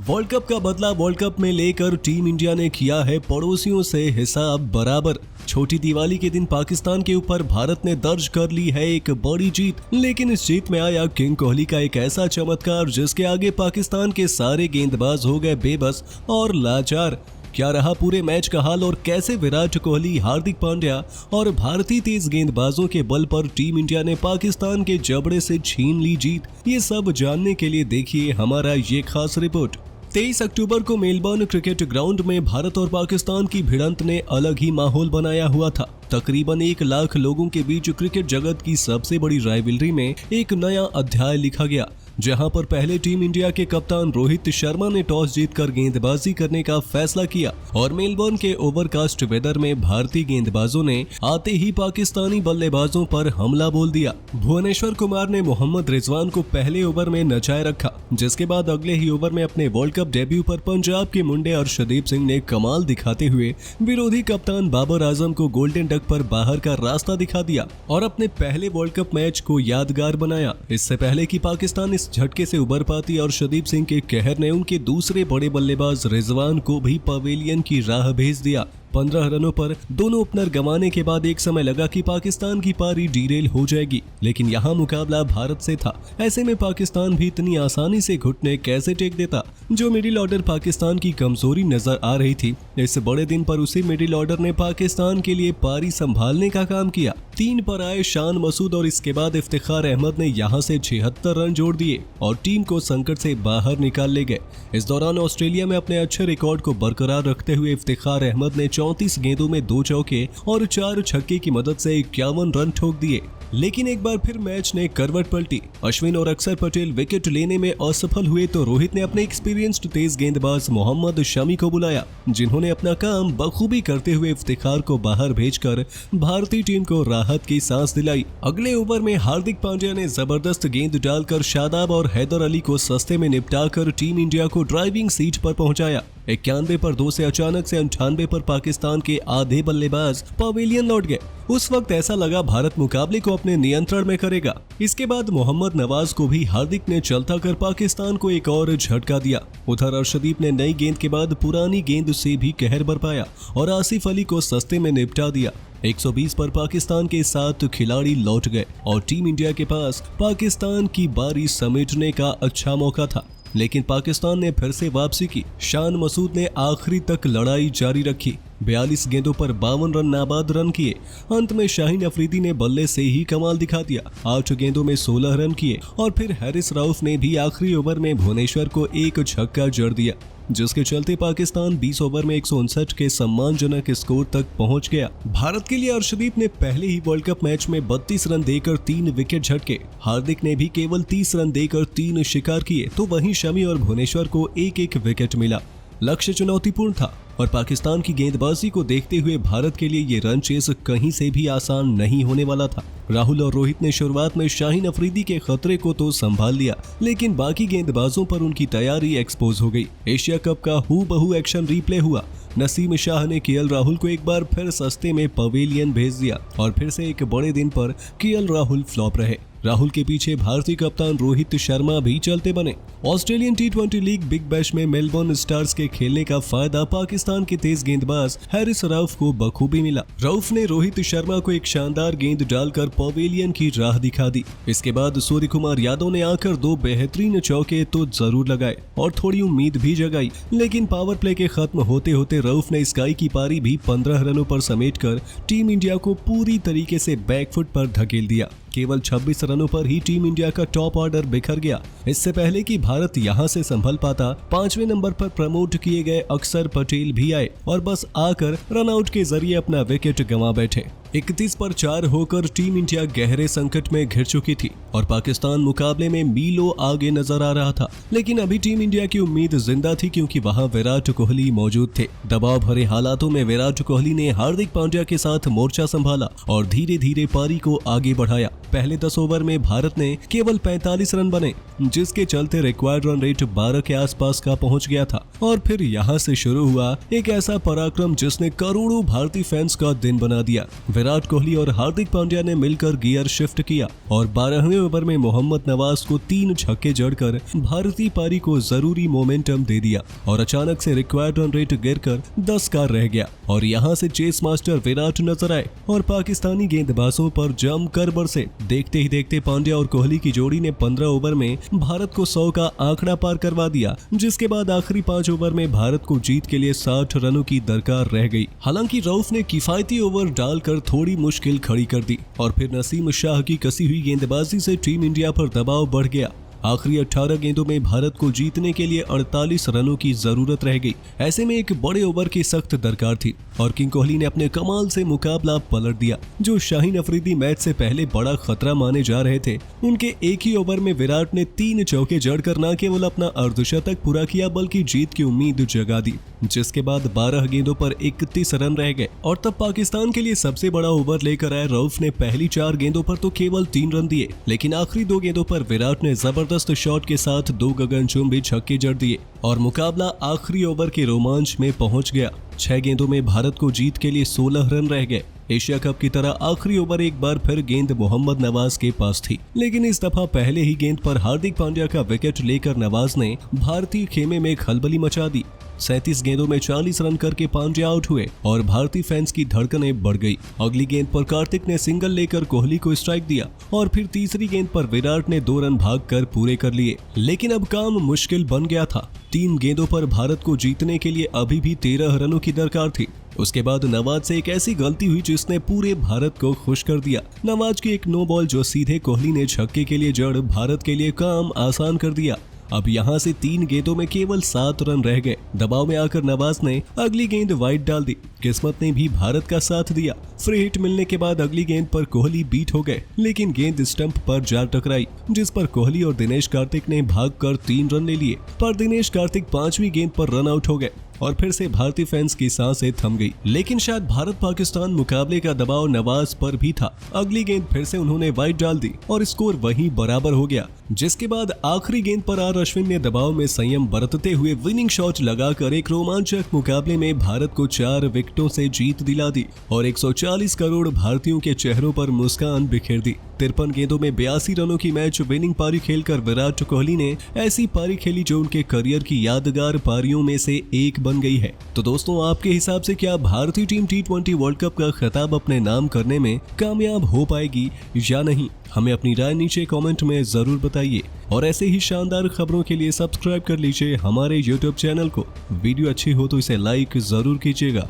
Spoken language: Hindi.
वर्ल्ड कप का बदला वर्ल्ड कप में लेकर टीम इंडिया ने किया है पड़ोसियों से हिसाब बराबर। छोटी दिवाली के दिन पाकिस्तान के ऊपर भारत ने दर्ज कर ली है एक बड़ी जीत, लेकिन इस जीत में आया किंग कोहली का एक ऐसा चमत्कार जिसके आगे पाकिस्तान के सारे गेंदबाज हो गए बेबस और लाचार। क्या रहा पूरे मैच का हाल और कैसे विराट कोहली, हार्दिक पांड्या और भारतीय तेज गेंदबाजों के बल पर टीम इंडिया ने पाकिस्तान के जबड़े से छीन ली जीत, ये सब जानने के लिए देखिए हमारा ये खास रिपोर्ट। 23 अक्टूबर को मेलबर्न क्रिकेट ग्राउंड में भारत और पाकिस्तान की भिड़ंत ने अलग ही माहौल बनाया हुआ था। तकरीबन 1 लाख लोगों के बीच क्रिकेट जगत की सबसे बड़ी राइवलरी में एक नया अध्याय लिखा गया, जहां पर पहले टीम इंडिया के कप्तान रोहित शर्मा ने टॉस जीतकर गेंदबाजी करने का फैसला किया और मेलबर्न के ओवरकास्ट वेदर में भारतीय गेंदबाजों ने आते ही पाकिस्तानी बल्लेबाजों पर हमला बोल दिया। भुवनेश्वर कुमार ने मोहम्मद रिजवान को पहले ओवर में नचाए रखा, जिसके बाद अगले ही ओवर में अपने वर्ल्ड कप डेब्यू पर पंजाब के मुंडे अर्शदीप सिंह ने कमाल दिखाते हुए विरोधी कप्तान बाबर आजम को गोल्डन डक पर बाहर का रास्ता दिखा दिया और अपने पहले वर्ल्ड कप मैच को यादगार बनाया। इससे पहले कि पाकिस्तान इस झटके से उबर पाती और अर्शदीप सिंह के कहर ने उनके दूसरे बड़े बल्लेबाज रिजवान को भी पवेलियन की राह भेज दिया। 15 रनों पर दोनों ओपनर गंवाने के बाद एक समय लगा कि पाकिस्तान की पारी डीरेल हो जाएगी, लेकिन यहाँ मुकाबला भारत से था। ऐसे में पाकिस्तान भी इतनी आसानी से घुटने कैसे टेक देता। जो मिडिल ऑर्डर पाकिस्तान की कमजोरी नजर आ रही थी, इस बड़े दिन पर उसी मिडिल ऑर्डर ने पाकिस्तान के लिए पारी संभालने का काम किया। 3 पर आए शान मसूद और इसके बाद इफ्तिखार अहमद ने यहाँ से 76 रन जोड़ दिए और टीम को संकट से बाहर निकाल ले गए। इस दौरान ऑस्ट्रेलिया में अपने अच्छे रिकॉर्ड को बरकरार रखते हुए इफ्तिखार अहमद ने 34 गेंदों में 2 चौके और 4 छक्के की मदद से 51 रन ठोक दिए। लेकिन एक बार फिर मैच ने करवट पलटी। अश्विन और अक्षर पटेल विकेट लेने में असफल हुए तो रोहित ने अपने एक्सपीरियंस्ड तेज गेंदबाज मोहम्मद शमी को बुलाया, जिन्होंने अपना काम बखूबी करते हुए इफ्तिखार को बाहर भेजकर भारतीय टीम को राहत की सांस दिलाई। अगले ओवर में हार्दिक पांड्या ने जबरदस्त गेंद डालकर शादाब और हैदर अली को सस्ते में निपटाकर टीम इंडिया को ड्राइविंग सीट पर पहुंचाया। 91 पर 2 से अचानक से 98 पर पाकिस्तान के आधे बल्लेबाज पवेलियन लौट गए। उस वक्त ऐसा लगा भारत मुकाबले को अपने नियंत्रण में करेगा। इसके बाद मोहम्मद नवाज को भी हार्दिक ने चलता कर पाकिस्तान को एक और झटका दिया। उधर अर्शदीप ने नई गेंद के बाद पुरानी गेंद से भी कहर बरपाया और आसिफ अली को सस्ते में निपटा दिया। 120 पर पाकिस्तान के 7 खिलाड़ी लौट गए और टीम इंडिया के पास पाकिस्तान की बारी समेटने का अच्छा मौका था, लेकिन पाकिस्तान ने फिर से वापसी की। शान मसूद ने आखिरी तक लड़ाई जारी रखी। 42 गेंदों पर 52 रन नाबाद रन किए। अंत में शाहीन अफरीदी ने बल्ले से ही कमाल दिखा दिया। 8 गेंदों में 16 रन किए और फिर हैरिस राउफ ने भी आखिरी ओवर में भुवनेश्वर को एक छक्का जड़ दिया, जिसके चलते पाकिस्तान 20 ओवर में 159 के सम्मानजनक स्कोर तक पहुंच गया। भारत के लिए अर्शदीप ने पहले ही वर्ल्ड कप मैच में 32 रन देकर 3 विकेट झटके। हार्दिक ने भी केवल 30 रन देकर 3 शिकार किए, तो वहीं शमी और भुवनेश्वर को एक विकेट मिला। लक्ष्य चुनौतीपूर्ण था और पाकिस्तान की गेंदबाजी को देखते हुए भारत के लिए ये रन चेस कहीं से भी आसान नहीं होने वाला था। राहुल और रोहित ने शुरुआत में शाहीन अफरीदी के खतरे को तो संभाल लिया, लेकिन बाकी गेंदबाजों पर उनकी तैयारी एक्सपोज हो गई। एशिया कप का हूबहू एक्शन रिप्ले हुआ। नसीम शाह ने केएल राहुल को एक बार फिर सस्ते में पवेलियन भेज दिया और फिर से एक बड़े दिन पर केएल राहुल फ्लॉप रहे। राहुल के पीछे भारतीय कप्तान रोहित शर्मा भी चलते बने। ऑस्ट्रेलियन टी20 लीग बिग बैश में मेलबर्न स्टार्स के खेलने का फायदा पाकिस्तान के तेज गेंदबाज हैरिस राउफ को बखूबी मिला। राउफ ने रोहित शर्मा को एक शानदार गेंद डालकर पवेलियन की राह दिखा दी। इसके बाद सूर्य कुमार यादव ने आकर 2 बेहतरीन चौके तो जरूर लगाए और थोड़ी उम्मीद भी जगाई, लेकिन पावर प्ले के खत्म होते होते राउफ ने स्काई की पारी भी 15 रनों पर समेटकर टीम इंडिया को पूरी तरीके से बैकफुट पर धकेल दिया। केवल 26 रनों पर ही टीम इंडिया का टॉप ऑर्डर बिखर गया। इससे पहले कि भारत यहां से संभल पाता, 5वें नंबर पर प्रमोट किए गए अक्षर पटेल भी आए और बस आकर रनआउट के जरिए अपना विकेट गंवा बैठे। 31 पर 4 होकर टीम इंडिया गहरे संकट में घिर चुकी थी और पाकिस्तान मुकाबले में मीलों आगे नजर आ रहा था, लेकिन अभी टीम इंडिया की उम्मीद जिंदा थी क्योंकि वहां विराट कोहली मौजूद थे। दबाव भरे हालातों में विराट कोहली ने हार्दिक पांड्या के साथ मोर्चा संभाला और धीरे धीरे पारी को आगे बढ़ाया। पहले 10 ओवर में भारत ने केवल 45 रन बने, जिसके चलते रिक्वायर्ड रन रेट 12 के आसपास का पहुंच गया था और फिर यहां से शुरू हुआ एक ऐसा पराक्रम जिसने करोड़ों भारतीय फैंस का दिन बना दिया। विराट कोहली और हार्दिक पांड्या ने मिलकर गियर शिफ्ट किया और 12वें ओवर में मोहम्मद नवाज को 3 छक्के जड़कर भारतीय पारी को जरूरी मोमेंटम दे दिया और अचानक से रिक्वायर्ड रन रेट गिरकर 10 का रह गया और यहां से चेस मास्टर विराट नजर आए और पाकिस्तानी गेंदबाजों पर जमकर बरसे। देखते ही देखते पांड्या और कोहली की जोड़ी ने 15 ओवर में भारत को 100 का आंकड़ा पार करवा दिया, जिसके बाद आखिरी 5 ओवर में भारत को जीत के लिए 60 रनों की दरकार रह गई। हालांकि रऊफ ने किफायती ओवर डालकर थोड़ी मुश्किल खड़ी कर दी और फिर नसीम शाह की कसी हुई गेंदबाजी से टीम इंडिया पर दबाव बढ़ गया। आखिरी 18 गेंदों में भारत को जीतने के लिए 48 रनों की जरूरत रह गई। ऐसे में एक बड़े ओवर की सख्त दरकार थी और किंग कोहली ने अपने कमाल से मुकाबला पलट दिया। जो शाहीन अफरीदी मैच से पहले बड़ा खतरा माने जा रहे थे, उनके एक ही ओवर में विराट ने 3 चौके जड़कर न केवल अपना अर्धशतक पूरा किया बल्कि जीत की उम्मीद जगा दी, जिसके बाद 12 गेंदों पर 31 रन रह गए और तब पाकिस्तान के लिए सबसे बड़ा ओवर लेकर आए रऊफ ने पहली 4 गेंदों पर तो केवल 3 रन दिए, लेकिन आखिरी 2 गेंदों पर विराट ने जबरदस्त शॉट के साथ 2 गगनचुंबी छक्के जड़ दिए और मुकाबला आखिरी ओवर के रोमांच में पहुंच गया। 6 गेंदों में भारत को जीत के लिए 16 रन रह गए। एशिया कप की तरह आखिरी ओवर एक बार फिर गेंद मोहम्मद नवाज के पास थी, लेकिन इस दफा पहले ही गेंद पर हार्दिक पांड्या का विकेट लेकर नवाज ने भारतीय खेमे में खलबली मचा दी। 37 गेंदों में 40 रन करके पांड्या आउट हुए और भारतीय फैंस की धड़कनें बढ़ गई। अगली गेंद पर कार्तिक ने सिंगल लेकर कोहली को स्ट्राइक दिया और फिर तीसरी गेंद पर विराट ने 2 रन भागकर पूरे कर लिए, लेकिन अब काम मुश्किल बन गया था। 3 गेंदों पर भारत को जीतने के लिए अभी भी 13 रनों की दरकार थी। उसके बाद नवाज से एक ऐसी गलती हुई जिसने पूरे भारत को खुश कर दिया। नवाज की एक नो बॉल जो सीधे कोहली ने छक्के के लिए जड़ भारत के लिए काम आसान कर दिया। अब यहां से 3 गेंदों में केवल 7 रन रह गए। दबाव में आकर नवाज ने अगली गेंद वाइड डाल दी। किस्मत ने भी भारत का साथ दिया। फ्री हिट मिलने के बाद अगली गेंद पर कोहली बीट हो गए, लेकिन गेंद स्टंप पर जा टकराई, जिस पर कोहली और दिनेश कार्तिक ने भागकर 3 रन ले लिए। पर दिनेश कार्तिक 5वीं गेंद पर रन आउट हो गए और फिर से भारतीय फैंस की सांसें थम गई। लेकिन शायद भारत पाकिस्तान मुकाबले का दबाव नवाज पर भी था। अगली गेंद फिर से उन्होंने वाइड डाल दी और स्कोर वहीं बराबर हो गया, जिसके बाद आखिरी गेंद पर आर अश्विन ने दबाव में संयम बरतते हुए विनिंग शॉट लगाकर एक रोमांचक मुकाबले में भारत को 4 विकेटों से जीत दिला दी और 140 करोड़ भारतीयों के चेहरों पर मुस्कान बिखेर दी। 53 गेंदों में 82 रनों की मैच विनिंग पारी खेलकर विराट कोहली ने ऐसी पारी खेली जो उनके करियर की यादगार पारियों में से एक बन गई है। तो दोस्तों, आपके हिसाब से क्या भारतीय टीम T20 वर्ल्ड कप का खिताब अपने नाम करने में कामयाब हो पाएगी या नहीं? हमें अपनी राय नीचे कमेंट में जरूर बताइए और ऐसे ही शानदार खबरों के लिए सब्सक्राइब कर लीजिए हमारे YouTube चैनल को। वीडियो अच्छी हो तो इसे लाइक जरूर कीजिएगा।